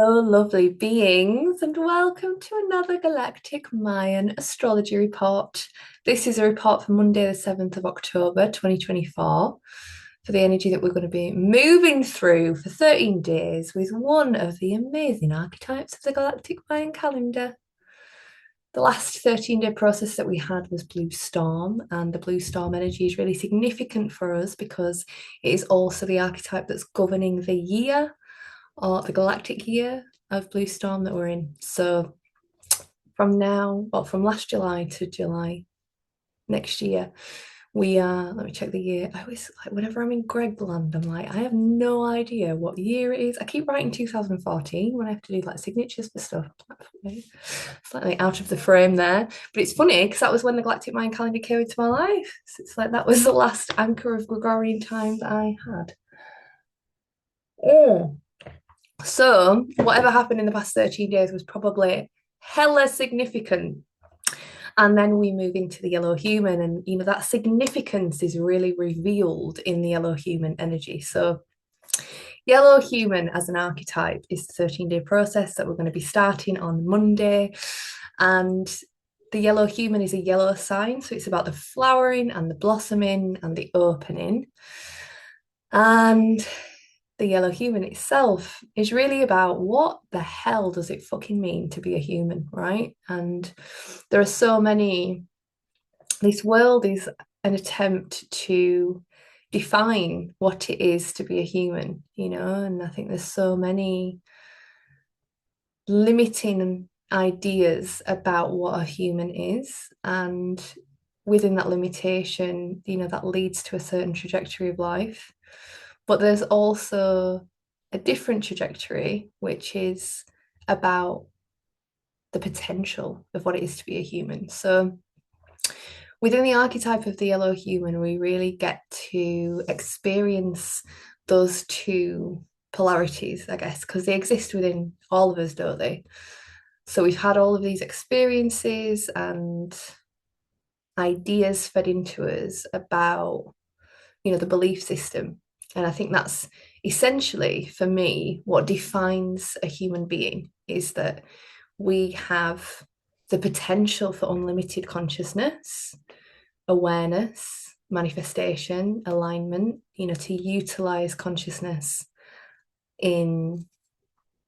Hello, lovely beings, and welcome to another Galactic Mayan astrology report. This is a report for Monday, the 7th of October, 2024, for the energy that we're going to be moving through for 13 days with one of the amazing archetypes of the Galactic Mayan calendar. The last 13-day process that we had was Blue Storm, and the Blue Storm energy is really significant for us because it is also the archetype that's governing the year or the galactic year of Blue Storm that we're in. So from now, well, from last July to July next year, we are, let me check the year. I always, like, whenever I'm in Gregland, I'm like, I have no idea what year it is. I keep writing 2014 when I have to do like signatures for stuff. Slightly out of the frame there. But it's funny because that was when the Galactic Mind calendar came into my life. So it's like that was the last anchor of Gregorian time that I had. Oh. So, whatever happened in the past 13 days was probably hella significant. And then we move into the yellow human, and that significance is really revealed in the yellow human energy. So, yellow human as an archetype is a 13-day process that we're going to be starting on Monday. And the yellow human is a yellow sign, so it's about the flowering and the blossoming and the opening. And the yellow human itself is really about what the hell does it fucking mean to be a human, right? And there are so many, this world is an attempt to define what it is to be a human, and I think there's so many limiting ideas about what a human is. And within that limitation, that leads to a certain trajectory of life. But there's also a different trajectory, which is about the potential of what it is to be a human. So within the archetype of the yellow human, we really get to experience those two polarities, I guess, because they exist within all of us, don't they? So we've had all of these experiences and ideas fed into us about, the belief system. And I think that's essentially, for me, what defines a human being is that we have the potential for unlimited consciousness, awareness, manifestation, alignment, to utilize consciousness in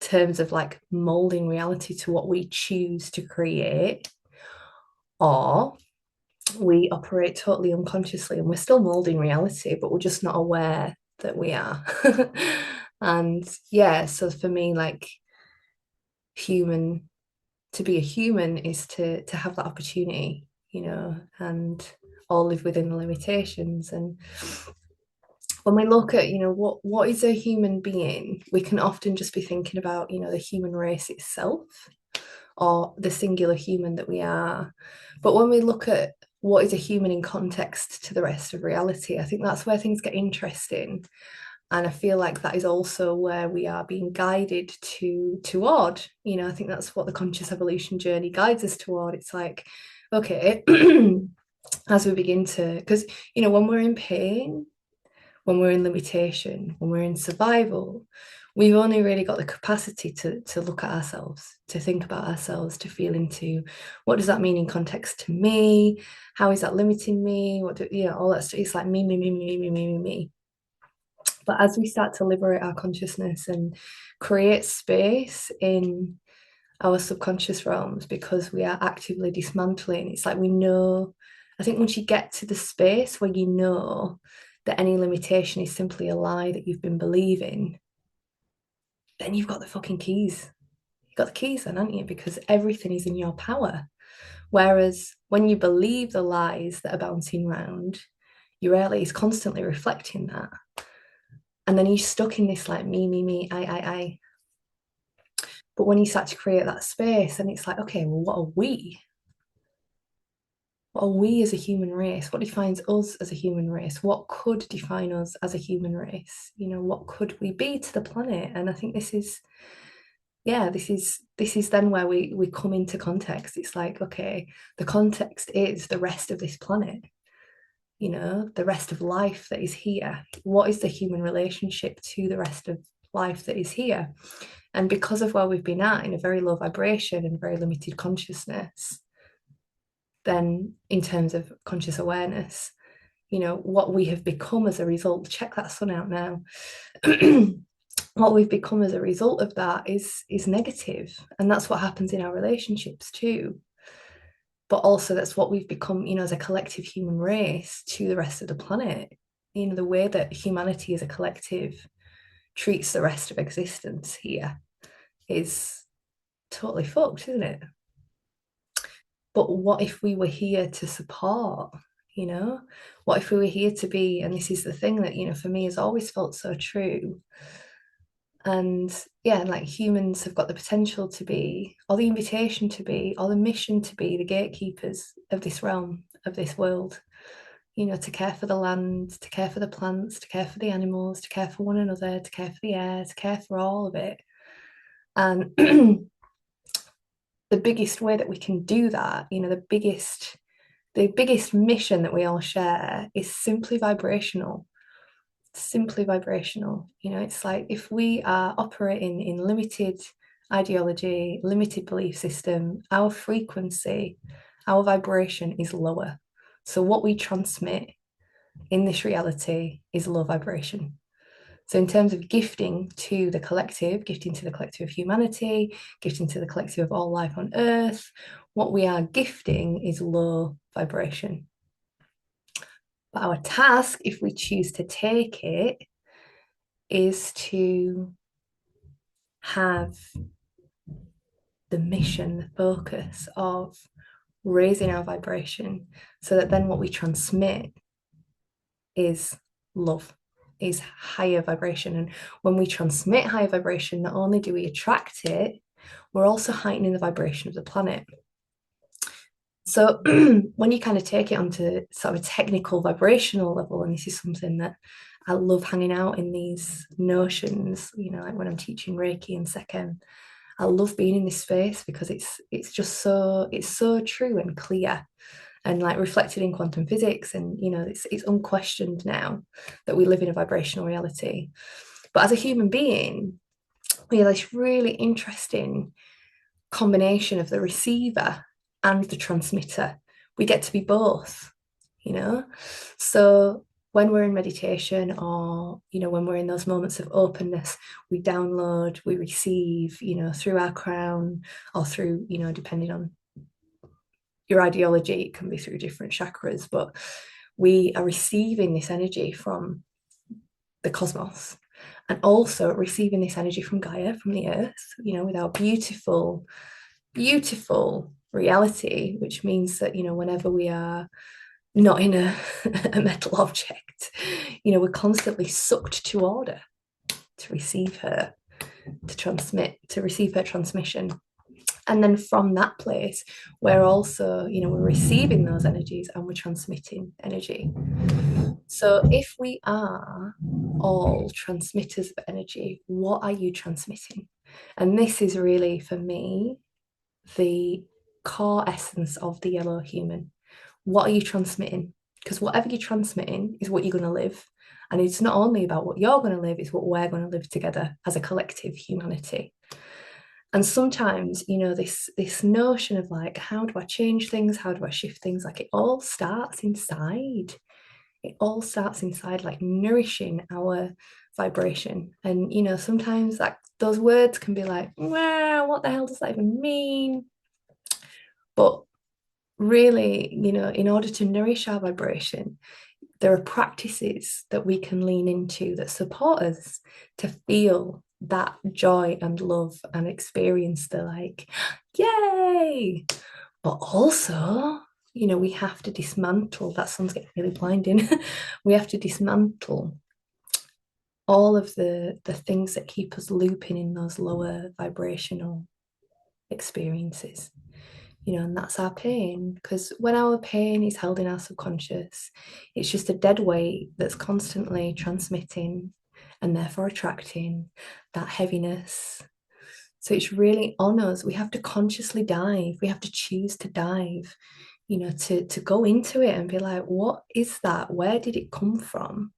terms of like molding reality to what we choose to create, or we operate totally unconsciously and we're still molding reality, but we're just not aware that we are. And yeah, so for me, like human, to be a human is to have that opportunity, and all live within the limitations. And when we look at, what is a human being, we can often just be thinking about, the human race itself or the singular human that we are. But when we look at what is a human in context to the rest of reality, I think that's where things get interesting. And I feel like that is also where we are being guided toward. I think that's what the conscious evolution journey guides us toward. It's like, okay, as we begin to, because when we're in pain, when we're in limitation, when we're in survival, we've only really got the capacity to look at ourselves, to think about ourselves, to feel into what does that mean in context to me? How is that limiting me? What do all that stuff? It's like me, me, me, me, me, me, me, me. But as we start to liberate our consciousness and create space in our subconscious realms, because we are actively dismantling, it's like we know, I think once you get to the space where you know that any limitation is simply a lie that you've been believing, then you've got the fucking keys. You've got the keys then, haven't you? Because everything is in your power. Whereas when you believe the lies that are bouncing around, your reality is constantly reflecting that. And then you're stuck in this like me, I. But when you start to create that space, and it's like, okay, well, what are we? What are we as a human race? What defines us as a human race? What could define us as a human race? What could we be to the planet? And I think this is, yeah, this is then where we come into context. It's like, okay, the context is the rest of this planet, the rest of life that is here. What is the human relationship to the rest of life that is here. And because of where we've been at in a very low vibration and very limited consciousness, then in terms of conscious awareness, what we have become as a result, check that sun out now. What we've become as a result of that is negative. And that's what happens in our relationships too. But also that's what we've become, as a collective human race to the rest of the planet. The way that humanity as a collective treats the rest of existence here is totally fucked, isn't it? But what if we were here to support, you know? What if we were here to be, and this is the thing that, for me has always felt so true. And yeah, like humans have got the potential to be, or the invitation to be, or the mission to be the gatekeepers of this realm, of this world, to care for the land, to care for the plants, to care for the animals, to care for one another, to care for the air, to care for all of it. And the biggest way that we can do that, the biggest mission that we all share is simply vibrational. Simply vibrational. It's like if we are operating in limited ideology, limited belief system, our frequency, our vibration is lower. So what we transmit in this reality is low vibration. So in terms of gifting to the collective, gifting to the collective of humanity, gifting to the collective of all life on earth, what we are gifting is low vibration. But our task, if we choose to take it, is to have the mission, the focus of raising our vibration so that then what we transmit is love, is higher vibration. And when we transmit higher vibration, not only do we attract it, we're also heightening the vibration of the planet. So when you kind of take it onto sort of a technical vibrational level, and this is something that I love hanging out in these notions, like when I'm teaching Reiki and Second, I love being in this space because it's just so true and clear and like reflected in quantum physics. And it's unquestioned now that we live in a vibrational reality. But as a human being, we have this really interesting combination of the receiver and the transmitter. We get to be both, So when we're in meditation or, when we're in those moments of openness, we download, we receive, through our crown or through, depending on your ideology, it can be through different chakras, but we are receiving this energy from the cosmos and also receiving this energy from Gaia, from the earth, with our beautiful, beautiful reality, which means that, whenever we are not in a metal object, we're constantly sucked to order to receive her, to transmit, to receive her transmission. And then from that place, we're also, we're receiving those energies and we're transmitting energy. So if we are all transmitters of energy, what are you transmitting? And this is really, for me, the core essence of the yellow human. What are you transmitting? Because whatever you're transmitting is what you're going to live. And it's not only about what you're going to live, it's what we're going to live together as a collective humanity. And sometimes, this notion of like, how do I change things? How do I shift things? Like it all starts inside. It all starts inside, like nourishing our vibration. And, sometimes like those words can be like, wow, what the hell does that even mean? But really, in order to nourish our vibration, there are practices that we can lean into that support us to feel that joy and love and experience the like, yay. But also, we have to dismantle, that sun's getting really blinding. We have to dismantle all of the things that keep us looping in those lower vibrational experiences. And that's our pain. Because when our pain is held in our subconscious, it's just a dead weight that's constantly transmitting and therefore attracting that heaviness. So it's really on us. We have to consciously dive. We have to choose to dive, to go into it and be like, what is that? Where did it come from?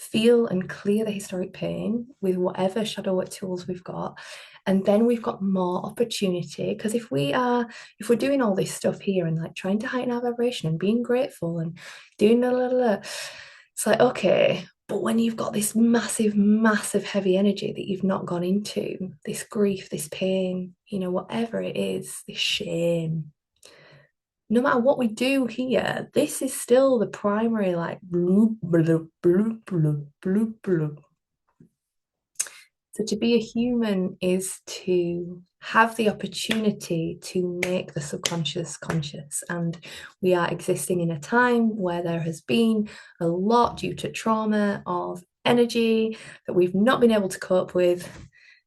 feel and clear the historic pain with whatever shadow work tools we've got. And then we've got more opportunity, because if we're doing all this stuff here and like trying to heighten our vibration and being grateful and doing it's like, okay, but when you've got this massive, massive heavy energy that you've not gone into, this grief, this pain, whatever it is, this shame, no matter what we do here, this is still the primary, like, bloop, bloop, bloop, bloop, bloop, bloop. So to be a human is to have the opportunity to make the subconscious conscious. And we are existing in a time where there has been a lot due to trauma of energy that we've not been able to cope with,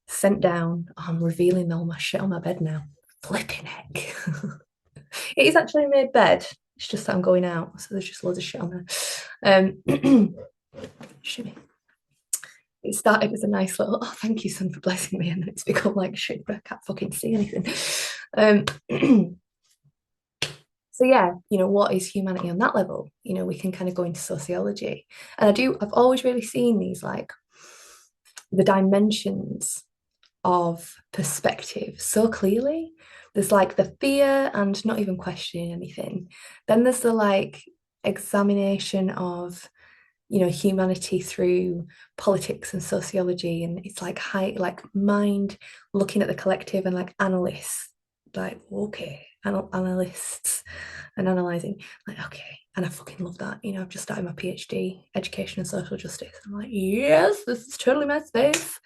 sent down. I'm revealing all my shit on my bed now. Flipping heck. It is actually a made bed. It's just that I'm going out, so there's just loads of shit on there. Shimmy. It started as a nice little, oh, thank you, son, for blessing me, and then it's become like shit, but I can't fucking see anything. So yeah, what is humanity on that level? We can kind of go into sociology, and I've always really seen these like the dimensions of perspective so clearly. There's like the fear and not even questioning anything. Then there's the like examination of humanity through politics and sociology, and it's like mind looking at the collective, and like analysts, like okay, analysts and analyzing, like okay. And I fucking love that. I've just started my PhD, education and social justice. I'm like, yes, this is totally my space.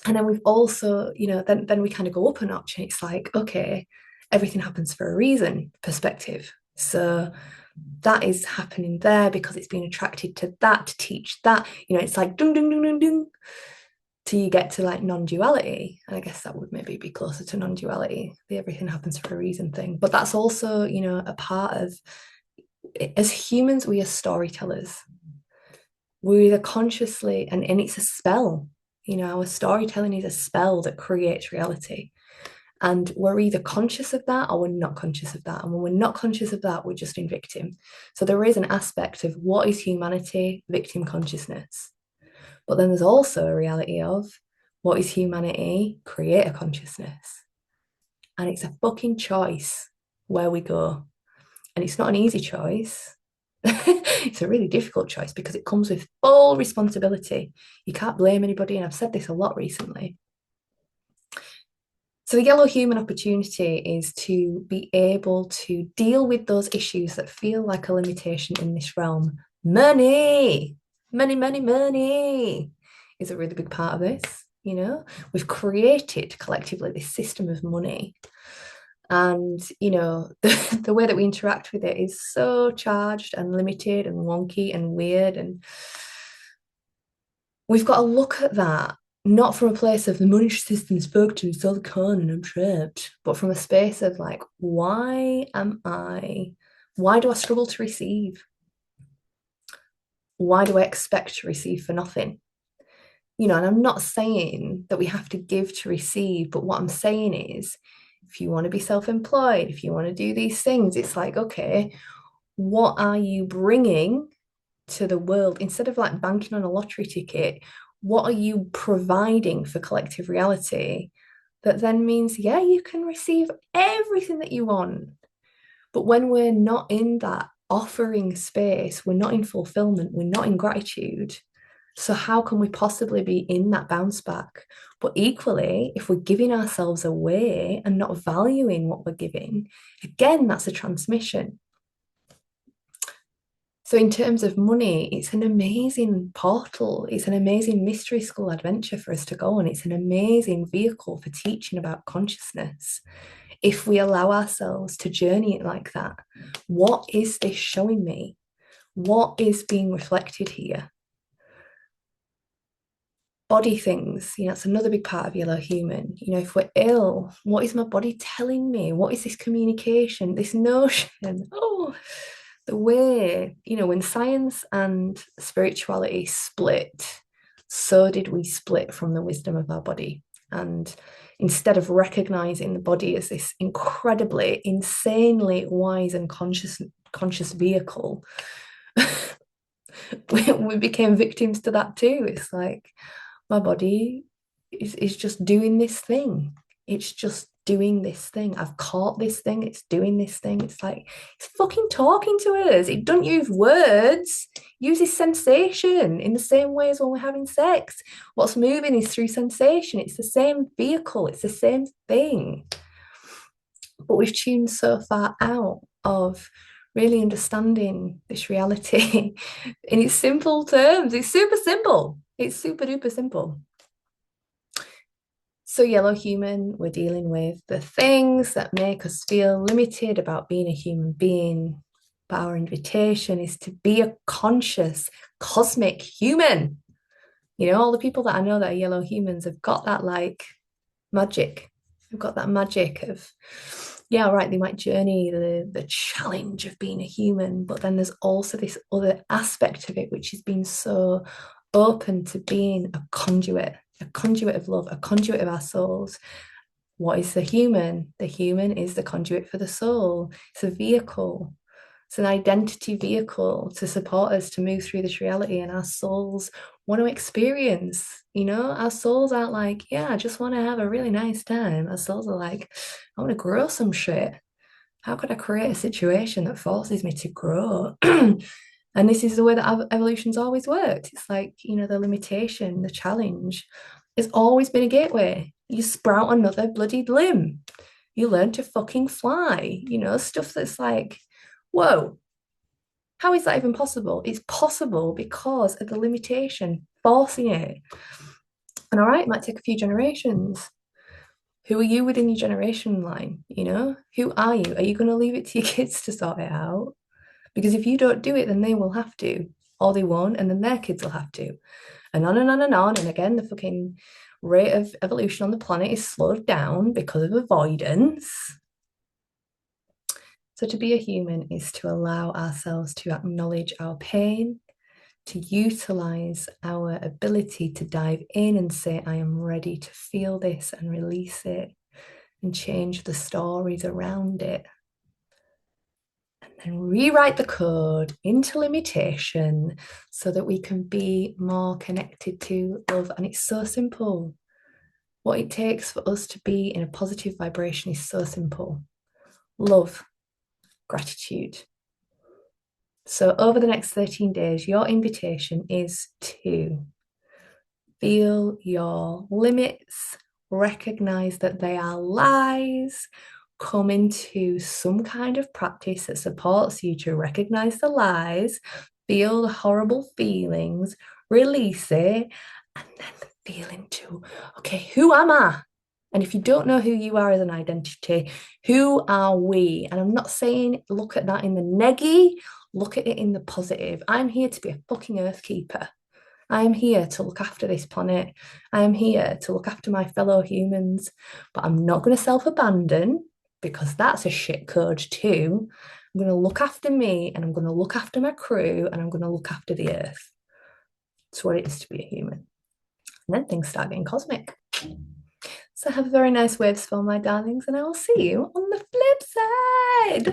And then we've also, then we kind of go up a notch, and it's like, okay, everything happens for a reason, perspective. So that is happening there because it's been attracted to that to teach that. It's like dung dung dung dung dung till you get to like non-duality. And I guess that would maybe be closer to non-duality, the everything happens for a reason thing. But that's also, a part of, as humans, we are storytellers. We're either consciously, and it's a spell. Our storytelling is a spell that creates reality. And we're either conscious of that or we're not conscious of that. And when we're not conscious of that, we're just in victim. So there is an aspect of what is humanity, victim consciousness. But then there's also a reality of what is humanity, creator consciousness. And it's a fucking choice where we go. And it's not an easy choice. It's a really difficult choice because it comes with full responsibility. You can't blame anybody. And I've said this a lot recently. So the yellow human opportunity is to be able to deal with those issues that feel like a limitation in this realm. Money, money, money, money is a really big part of this. We've created collectively this system of money. And, the way that we interact with it is so charged and limited and wonky and weird. And we've got to look at that not from a place of the money system spoke to me, so the con and I'm trapped, but from a space of like, why do I struggle to receive? Why do I expect to receive for nothing? And I'm not saying that we have to give to receive, but what I'm saying is, if you want to be self-employed, if you want to do these things, it's like, okay, what are you bringing to the world? Instead of like banking on a lottery ticket, what are you providing for collective reality that then means, yeah, you can receive everything that you want. But when we're not in that offering space, we're not in fulfillment, we're not in gratitude. So how can we possibly be in that bounce back? But equally, if we're giving ourselves away and not valuing what we're giving, again, that's a transmission. So in terms of money, it's an amazing portal. It's an amazing mystery school adventure for us to go on. It's an amazing vehicle for teaching about consciousness. If we allow ourselves to journey it like that, what is this showing me? What is being reflected here? Body things, it's another big part of yellow human. If we're ill, what is my body telling me? What is this communication, this notion? Oh, the way, when science and spirituality split, so did we split from the wisdom of our body. And instead of recognizing the body as this incredibly, insanely wise and conscious vehicle we became victims to that too. It's like my body is just doing this thing. It's just doing this thing. I've caught this thing. It's doing this thing. It's like it's fucking talking to us. It don't use words. It uses sensation in the same way as when we're having sex. What's moving is through sensation. It's the same vehicle. It's the same thing. But we've tuned so far out of really understanding this reality in its simple terms. It's super simple. It's super duper simple. So, yellow human, we're dealing with the things that make us feel limited about being a human being. But our invitation is to be a conscious, cosmic human. You know, all the people that I know that are yellow humans have got that like magic. They've got that magic of, yeah, right, they might journey the challenge of being a human, but then there's also this other aspect of it, which has been so open to being a conduit of love, a conduit of our souls. What is the human? The human is the conduit for the soul. It's a vehicle. It's an identity vehicle to support us to move through this reality, and our souls want to experience. You know, our souls aren't like, yeah, I just want to have a really nice time. Our souls are like, I want to grow some shit. How could I create a situation that forces me to grow? And this is the way that evolution's always worked. It's like, you know, the limitation, the challenge, it's always been a gateway. You sprout another bloody limb. You learn to fucking fly, you know, stuff that's like, whoa, how is that even possible? It's possible because of the limitation forcing it. And all right, it might take a few generations. Who are you within your generation line? You know, who are you? Are you going to leave it to your kids to sort it out? Because if you don't do it, then they will have to, or they won't, and then their kids will have to, and on and on and on. And again, the fucking rate of evolution on the planet is slowed down because of avoidance. So to be a human is to allow ourselves to acknowledge our pain, to utilize our ability to dive in and say, I am ready to feel this and release it and change the stories around it. And then rewrite the code into limitation so that we can be more connected to love. And it's so simple. What it takes for us to be in a positive vibration is so simple. Love, gratitude. So over the next 13 days, your invitation is to feel your limits, recognize that they are lies, come into some kind of practice that supports you to recognize the lies, feel the horrible feelings, release it, and then feel into, okay, who am I? And if you don't know who you are as an identity, who are we? And I'm not saying look at that in the neggy, look at it in the positive. I'm here to be a fucking earth keeper. I am here to look after this planet. I am here to look after my fellow humans, but I'm not going to self abandon because that's a shit code too. I'm going to look after me and I'm going to look after my crew and I'm going to look after the earth. It's what it is to be a human. And then things start getting cosmic. So have a very nice Wavespell, my darlings, and I will see you on the flip side.